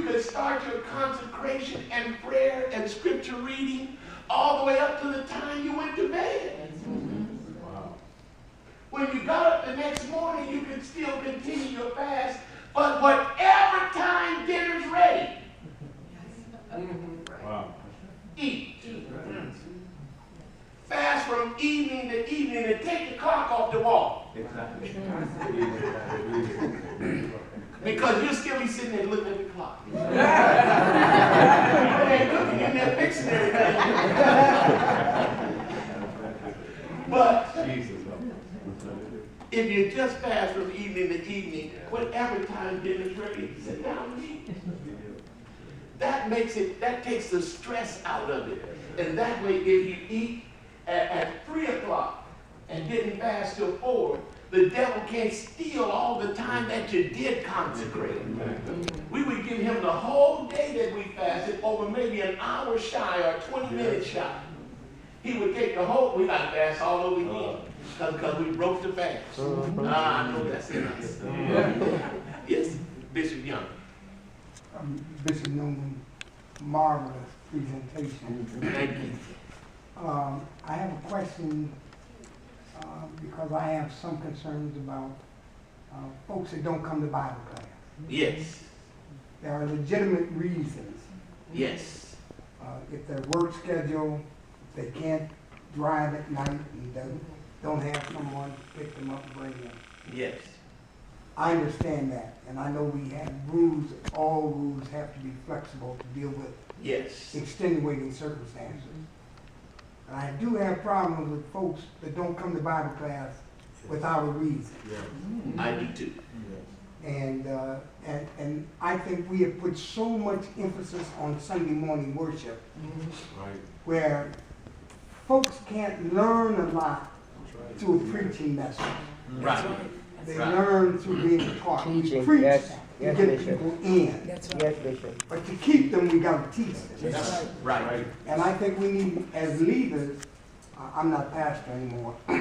could start your consecration and prayer and scripture reading all the way up to the time you went to bed. Wow. When you got up the next morning, you could still continue your fast, but whatever time dinner's ready, wow. Eat. Fast from evening to evening and take the clock off the wall. Exactly. Because you'll still be sitting there looking at the clock. You ain't looking in there fixing everything. But if you just fast from evening to evening, whatever time dinner's ready, sit down and eat. That takes the stress out of it. And that way, if you eat at 3 o'clock and didn't fast till 4, the devil can't steal all the time that you did consecrate. We would give him the whole day that we fasted over maybe an hour shy or 20 minutes shy. He would take the whole, we got to fast all over again because we broke the fast. I know that's in us. Yes, Bishop Young. Bishop Newman, marvelous presentation. Thank you. I have a question because I have some concerns about folks that don't come to Bible class. Yes. There are legitimate reasons. Yes. If their work schedule, if they can't drive at night and don't have someone to pick them up and bring them. Yes. I understand that, and I know we have rules. All rules have to be flexible to deal with extenuating circumstances. And I do have problems with folks that don't come to Bible class without a reason. Yeah. I do too. And I think we have put so much emphasis on Sunday morning worship, where folks can't learn a lot through a preaching message. Right. They learn through being taught. Teaching, We preach yes, to get Bishop. people in. Yes, Bishop. But to keep them, we got to teach them. That's right. And I think we need, as leaders, I'm not pastor anymore. But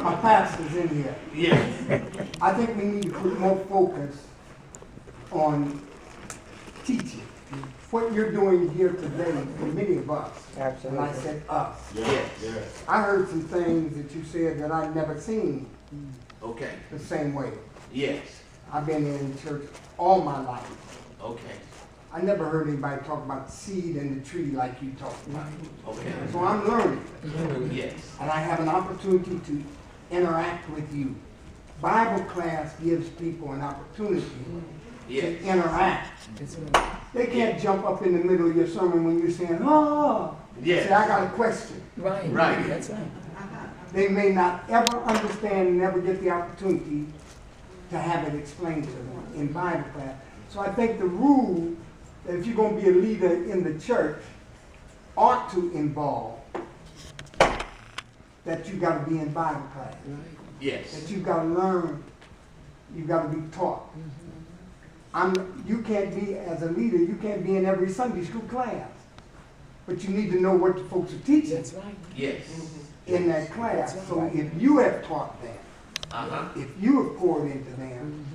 my pastor's in here. Yes. I think we need to put more focus on teaching. What you're doing here today for many of us. Absolutely. And I said us. Yes. I heard some things that you said that I'd never seen the same way. Yes. I've been in church all my life. Okay. I never heard anybody talk about the seed and the tree like you talked about. Okay. So I'm learning. Yes. And I have an opportunity to interact with you. Bible class gives people an opportunity to interact. They can't jump up in the middle of your sermon when you're saying, oh, say, I got a question. Right. That's right. They may not ever understand and never get the opportunity to have it explained to them in Bible class. So I think the rule that if you're going to be a leader in the church ought to involve that you got to be in Bible class. Yes. That you got to learn, you got to be taught. You can't be, as a leader, you can't be in every Sunday school class. But you need to know what the folks are teaching. That's right. Yes. In that class. So if you have taught them, if you have poured into them,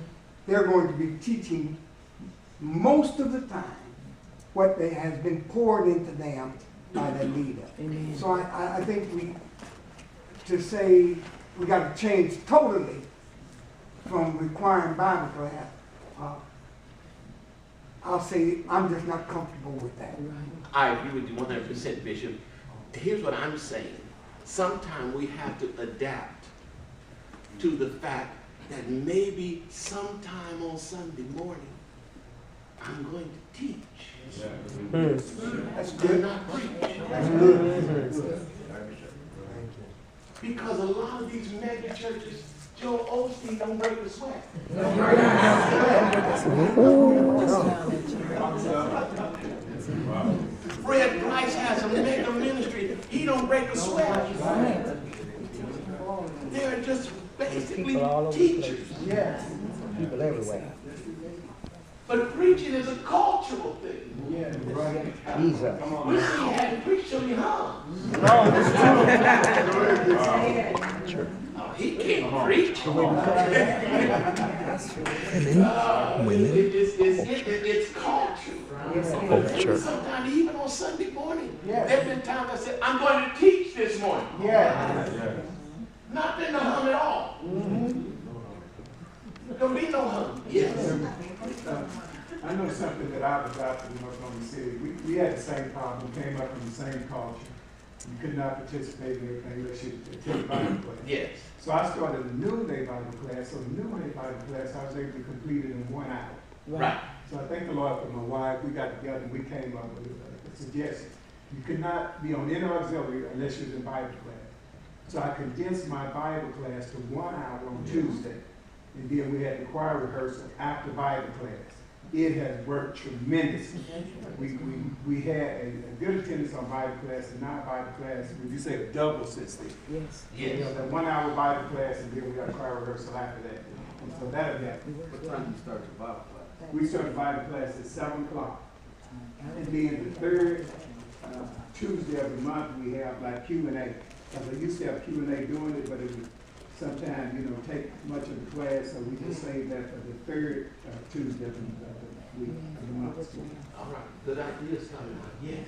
they're going to be teaching most of the time what has been poured into them by the leader. Amen. So I think to say we got to change totally from requiring Bible class, I'll say I'm just not comfortable with that. I agree with you 100%, Bishop. Here's what I'm saying. Sometimes we have to adapt to the fact that maybe sometime on Sunday morning, I'm going to teach. That's good. Not preach. That's good. Because a lot of these mega churches, Joe Osteen don't break the sweat. Fred Price has a mega ministry. He don't break a sweat. They're just basically teachers. People everywhere. But preaching is a cultural thing. Jesus. We see you hadn't preached till you hung. No, that's true. Oh, he can't preach. That's true. It's culture. Sometimes even on Sunday morning, there's been times I said, I'm going to teach this morning. Not been no hum at all. Don't be no hum. Yes. I know something that I was out in Oklahoma City. We had the same problem. We came up from the same culture. You could not participate in everything unless you take Bible class. Yes. So I started a noonday Bible class. So the noonday Bible class, I was able to complete it in 1 hour. Right. So I thank the Lord for my wife. We got together and we came up with a suggestion. You could not be on any auxiliary unless you was in Bible class. So I condensed my Bible class to 1 hour on Tuesday. And then we had the choir rehearsal after Bible class. It has worked tremendously. We had a good attendance on Bible class, and now Bible class, would you say, double since then? Yes. Yes. You know, that 1 hour Bible class, and then we got choir rehearsal after that. And so that'll happen. What time do you start your Bible class? We started Bible class at 7 o'clock. And then the third Tuesday of the month, we have like Q&A. Because I used to have Q&A doing it, but it would sometimes, take much of the class, so we just saved that for the third Tuesday of the week of the month. All right. Good ideas coming up. Yes.